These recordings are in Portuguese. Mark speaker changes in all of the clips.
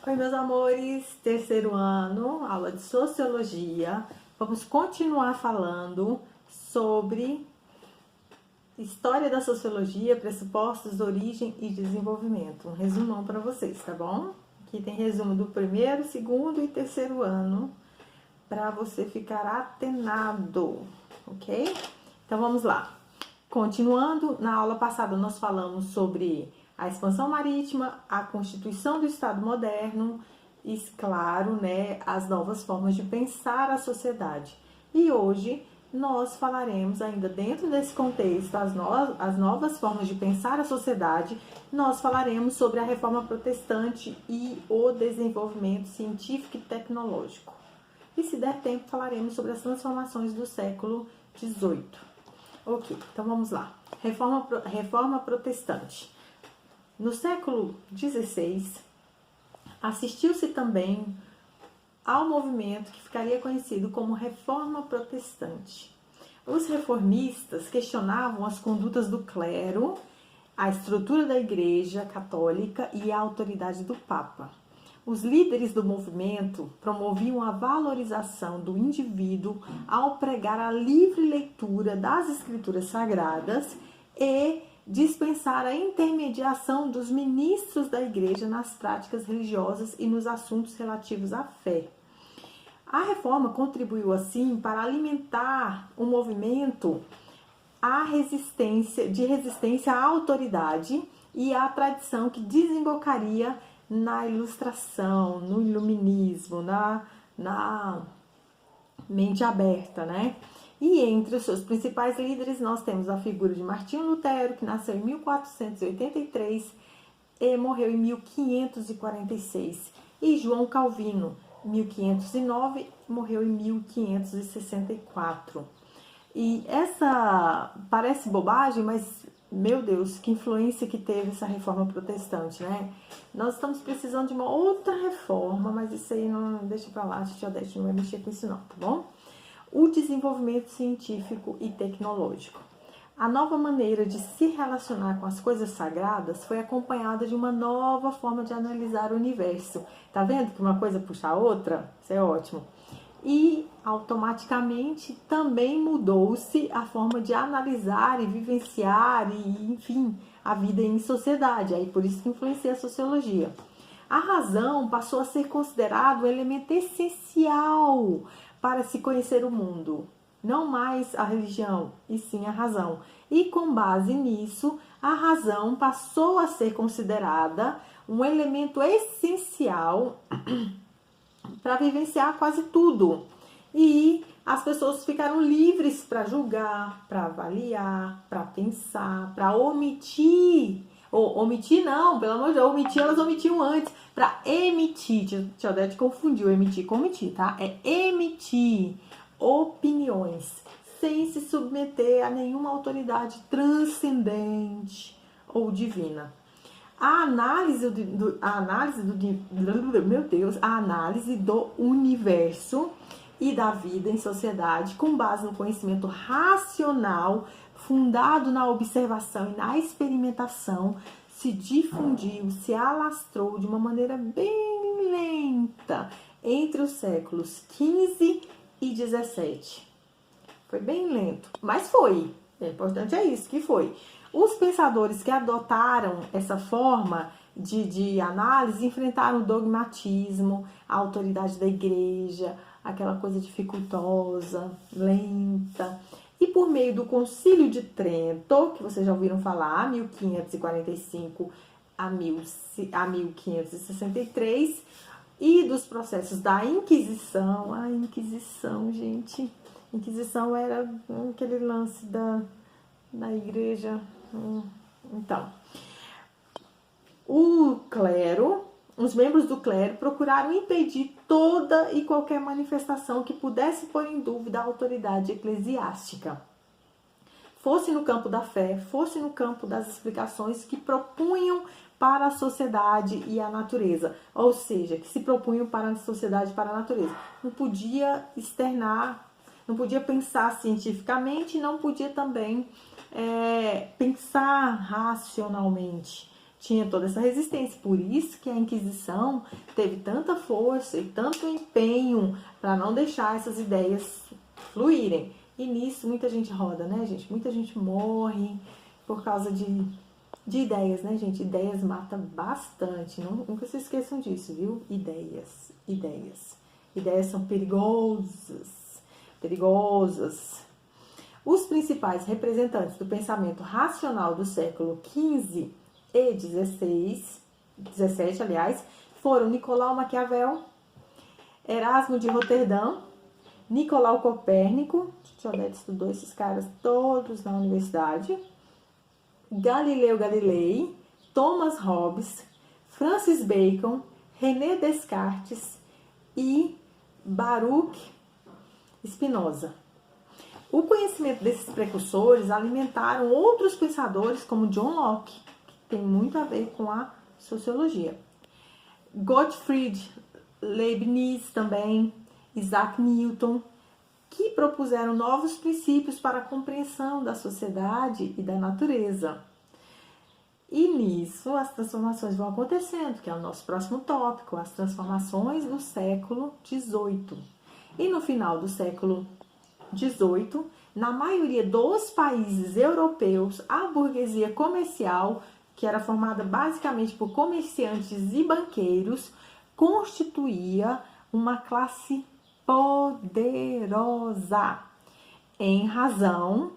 Speaker 1: Oi, meus amores, terceiro ano, aula de Sociologia. Vamos continuar falando sobre História da Sociologia, pressupostos, origem e desenvolvimento. Um resumão para vocês, tá bom? Aqui tem resumo do primeiro, segundo e terceiro ano, para você ficar atenado, ok? Então vamos lá. Continuando, na aula passada nós falamos sobre a expansão marítima, a constituição do Estado moderno e, claro, né, as novas formas de pensar a sociedade. E hoje nós falaremos, ainda dentro desse contexto, as novas formas de pensar a sociedade, nós falaremos sobre a reforma protestante e o desenvolvimento científico e tecnológico. E se der tempo, falaremos sobre as transformações do século XVIII. Ok, então vamos lá. Reforma protestante. No século XVI, assistiu-se também ao movimento que ficaria conhecido como Reforma Protestante. Os reformistas questionavam as condutas do clero, a estrutura da Igreja Católica e a autoridade do Papa. Os líderes do movimento promoviam a valorização do indivíduo ao pregar a livre leitura das escrituras sagradas e dispensar a intermediação dos ministros da igreja nas práticas religiosas e nos assuntos relativos à fé. A reforma contribuiu assim para alimentar o movimento de resistência à autoridade e à tradição que desembocaria na ilustração, no iluminismo, na mente aberta, né? E entre os seus principais líderes nós temos a figura de Martinho Lutero, que nasceu em 1483 e morreu em 1546, e João Calvino, 1509, morreu em 1564. E essa parece bobagem, mas meu Deus, que influência que teve essa reforma protestante, né? Nós estamos precisando de uma outra reforma, mas isso aí não deixa pra lá, a gente não vai mexer com isso não, tá bom? O desenvolvimento científico e tecnológico. A nova maneira de se relacionar com as coisas sagradas foi acompanhada de uma nova forma de analisar o universo. Tá vendo que uma coisa puxa a outra? Isso é ótimo. E automaticamente também mudou-se a forma de analisar e vivenciar e, enfim, a vida em sociedade. Aí por isso que influencia a sociologia. A razão passou a ser considerado um elemento essencial para se conhecer o mundo. Não mais a religião, e sim a razão. E com base nisso, a razão passou a ser considerada um elemento essencial para vivenciar quase tudo. E as pessoas ficaram livres para julgar, para avaliar, para pensar, para omitir. Omitir não, pelo amor de Deus, omitir elas omitiam antes. Para emitir, Tia Odete confundiu emitir com omitir, tá? É emitir opiniões sem se submeter a nenhuma autoridade transcendente ou divina. A análise do universo e da vida em sociedade, com base no conhecimento racional, fundado na observação e na experimentação, se difundiu, se alastrou de uma maneira bem lenta entre os séculos XV e XVII. Foi bem lento, mas foi. O importante é isso, que foi. Os pensadores que adotaram essa forma de análise enfrentaram o dogmatismo, a autoridade da igreja, aquela coisa dificultosa, lenta. E por meio do Concílio de Trento, que vocês já ouviram falar, 1545 a 1563, e dos processos da Inquisição. A Inquisição, gente, Inquisição era aquele lance da igreja. Então, os membros do clero procuraram impedir toda e qualquer manifestação que pudesse pôr em dúvida a autoridade eclesiástica, fosse no campo da fé, fosse no campo das explicações que propunham para a sociedade e a natureza, ou seja, que se propunham para a sociedade e para a natureza. Não podia externar, não podia pensar cientificamente, não podia também pensar racionalmente. tinha toda essa resistência. Por isso que a Inquisição teve tanta força e tanto empenho para não deixar essas ideias fluírem. E nisso muita gente roda, né, gente? Muita gente morre por causa de ideias, né, gente? Ideias matam bastante. Nunca se esqueçam disso, viu? Ideias. Ideias são perigosas. Os principais representantes do pensamento racional do século XV e XVII, aliás, foram Nicolau Maquiavel, Erasmo de Roterdã, Nicolau Copérnico, Tchonete estudou esses caras todos na universidade, Galileu Galilei, Thomas Hobbes, Francis Bacon, René Descartes e Baruch Spinoza. O conhecimento desses precursores alimentaram outros pensadores como John Locke, que tem muito a ver com a sociologia. Gottfried Leibniz também, Isaac Newton, que propuseram novos princípios para a compreensão da sociedade e da natureza. E nisso as transformações vão acontecendo, que é o nosso próximo tópico, as transformações do século XVIII. E no final do século XVIII, na maioria dos países europeus, a burguesia comercial, que era formada basicamente por comerciantes e banqueiros, constituía uma classe poderosa, em razão,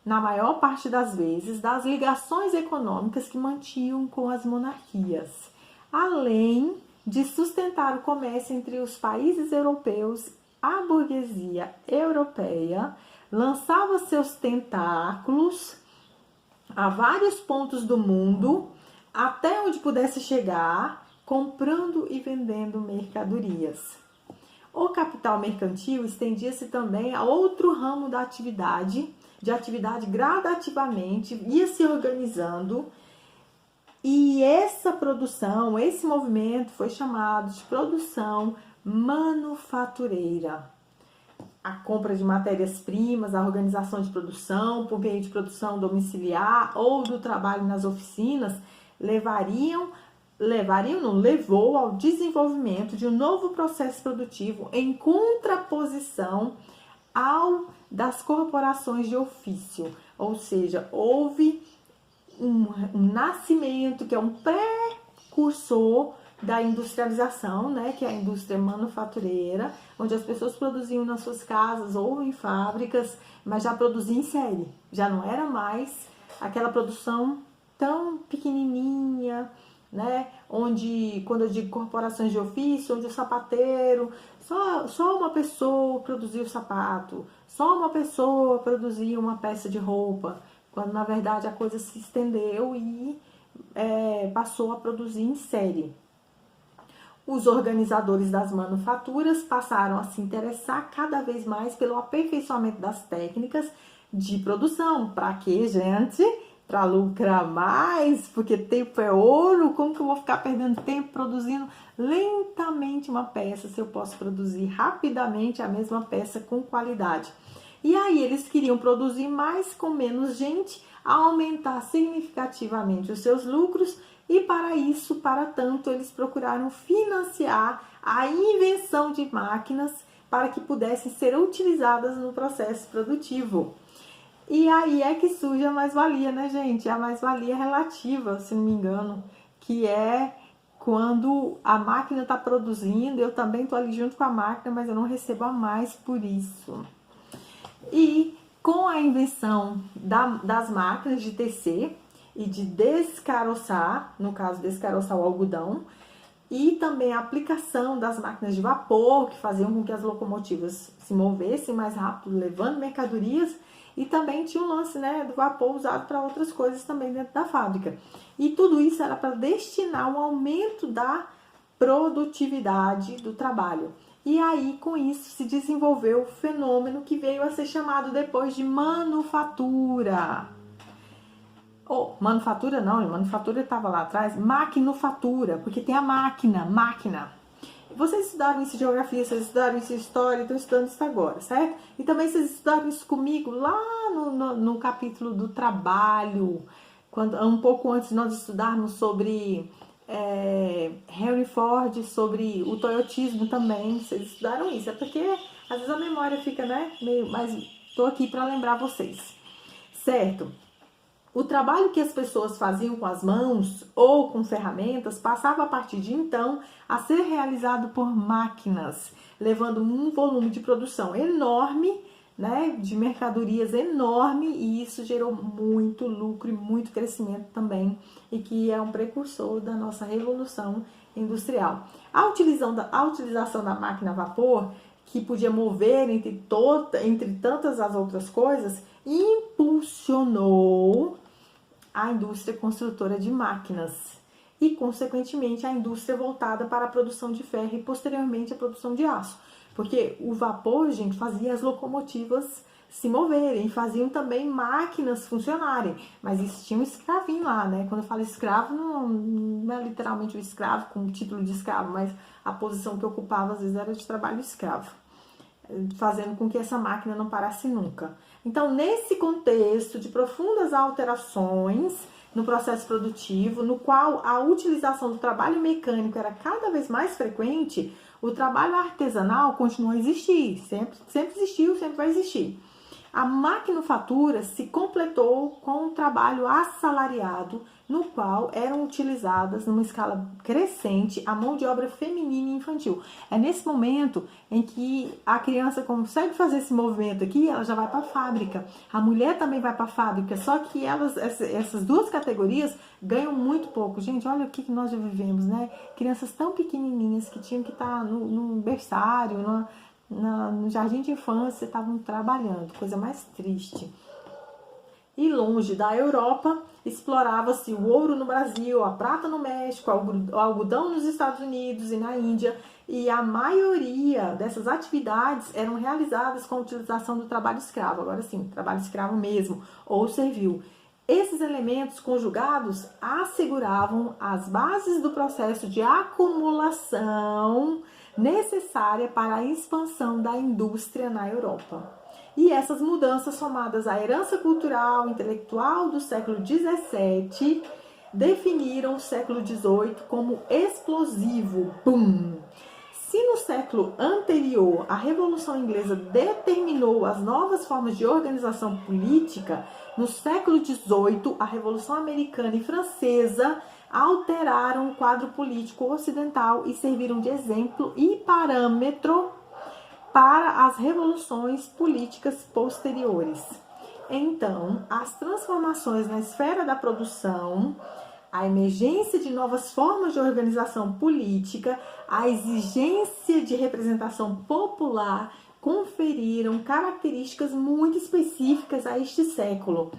Speaker 1: na maior parte das vezes, das ligações econômicas que mantinham com as monarquias, além de sustentar o comércio entre os países europeus. A burguesia europeia lançava seus tentáculos a vários pontos do mundo, até onde pudesse chegar, comprando e vendendo mercadorias. O capital mercantil estendia-se também a outro ramo da atividade, gradativamente, ia se organizando, e essa produção, esse movimento foi chamado de produção manufatureira. A compra de matérias-primas, a organização de produção, por meio de produção domiciliar ou do trabalho nas oficinas, levou ao desenvolvimento de um novo processo produtivo em contraposição ao das corporações de ofício. Ou seja, houve um nascimento que é um precursor da industrialização, né, que é a indústria manufatureira, onde as pessoas produziam nas suas casas ou em fábricas, mas já produziam em série. Já não era mais aquela produção tão pequenininha, né, onde, quando eu digo corporações de ofício, onde o sapateiro, só uma pessoa produzia o sapato, só uma pessoa produzia uma peça de roupa, quando na verdade a coisa se estendeu e passou a produzir em série. Os organizadores das manufaturas passaram a se interessar cada vez mais pelo aperfeiçoamento das técnicas de produção. Para quê, gente? Para lucrar mais, porque tempo é ouro. Como que eu vou ficar perdendo tempo produzindo lentamente uma peça, se eu posso produzir rapidamente a mesma peça com qualidade? E aí eles queriam produzir mais com menos gente, aumentar significativamente os seus lucros, e para isso, para tanto, eles procuraram financiar a invenção de máquinas para que pudessem ser utilizadas no processo produtivo. E aí é que surge a mais-valia, né, gente? A mais-valia relativa, se não me engano, que é quando a máquina está produzindo, eu também estou ali junto com a máquina, mas eu não recebo a mais por isso. E com a invenção das máquinas de tecer e de descaroçar, no caso descaroçar o algodão, e também a aplicação das máquinas de vapor, que faziam com que as locomotivas se movessem mais rápido, levando mercadorias, e também tinha o lance, né, do vapor usado para outras coisas também dentro da fábrica. E tudo isso era para destinar um aumento da produtividade do trabalho. E aí, com isso, se desenvolveu o fenômeno que veio a ser chamado depois de manufatura. Manufatura não, manufatura estava lá atrás, maquinofatura, porque tem a máquina. Vocês estudaram isso em geografia, vocês estudaram isso em história, estão estudando isso agora, certo? E também vocês estudaram isso comigo lá no capítulo do trabalho, um pouco antes de nós estudarmos sobre Henry Ford, sobre o toyotismo também, vocês estudaram isso. É porque às vezes a memória fica, né, meio, mas estou aqui para lembrar vocês, certo? O trabalho que as pessoas faziam com as mãos ou com ferramentas passava a partir de então a ser realizado por máquinas, levando um volume de produção enorme, né, de mercadorias enorme, e isso gerou muito lucro e muito crescimento também, e que é um precursor da nossa revolução industrial. A utilização da máquina a vapor, que podia mover entre tantas as outras coisas, impulsionou a indústria construtora de máquinas e, consequentemente, a indústria voltada para a produção de ferro e, posteriormente, a produção de aço. Porque o vapor, gente, fazia as locomotivas se moverem, faziam também máquinas funcionarem. Mas isso tinha um escravinho lá, né? Quando eu falo escravo, não é literalmente o escravo com o título de escravo, mas a posição que ocupava, às vezes, era de trabalho escravo, fazendo com que essa máquina não parasse nunca. Então, nesse contexto de profundas alterações no processo produtivo, no qual a utilização do trabalho mecânico era cada vez mais frequente, o trabalho artesanal continuou a existir, sempre existiu, sempre vai existir. A maquinofatura se completou com um trabalho assalariado, no qual eram utilizadas, numa escala crescente, a mão de obra feminina e infantil. É nesse momento em que a criança consegue fazer esse movimento aqui, ela já vai para a fábrica. A mulher também vai para a fábrica, só que essas duas categorias ganham muito pouco. Gente, olha o que nós já vivemos, né? Crianças tão pequenininhas que tinham que estar no berçário, no jardim de infância, estavam trabalhando, coisa mais triste. E longe da Europa, explorava-se o ouro no Brasil, a prata no México, o algodão nos Estados Unidos e na Índia, e a maioria dessas atividades eram realizadas com a utilização do trabalho escravo, agora sim, trabalho escravo mesmo, ou servil. Esses elementos conjugados asseguravam as bases do processo de acumulação necessária para a expansão da indústria na Europa. E essas mudanças, somadas à herança cultural e intelectual do século XVII, definiram o século XVIII como explosivo. Bum! Se no século anterior a Revolução Inglesa determinou as novas formas de organização política, no século XVIII a Revolução Americana e Francesa alteraram o quadro político ocidental e serviram de exemplo e parâmetro para as revoluções políticas posteriores. Então, as transformações na esfera da produção, a emergência de novas formas de organização política, a exigência de representação popular conferiram características muito específicas a este século,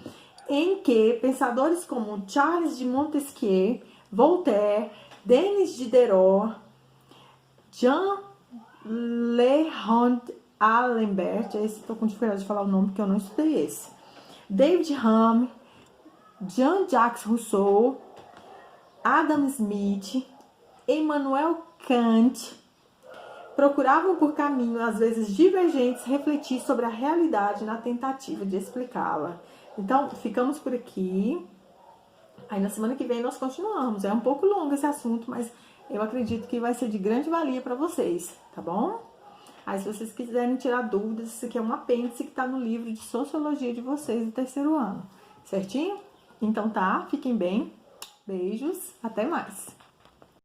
Speaker 1: em que pensadores como Charles de Montesquieu, Voltaire, Denis Diderot, Jean Le Alembert, estou com dificuldade de falar o nome porque eu não estudei esse, David Hume, Jean-Jacques Rousseau, Adam Smith, Immanuel Kant, procuravam por caminhos às vezes divergentes refletir sobre a realidade na tentativa de explicá-la. Então, ficamos por aqui. Aí na semana que vem nós continuamos. É um pouco longo esse assunto, mas eu acredito que vai ser de grande valia para vocês, tá bom? Aí se vocês quiserem tirar dúvidas, isso aqui é um apêndice que está no livro de Sociologia de vocês do terceiro ano, certinho? Então tá, fiquem bem, beijos, até mais!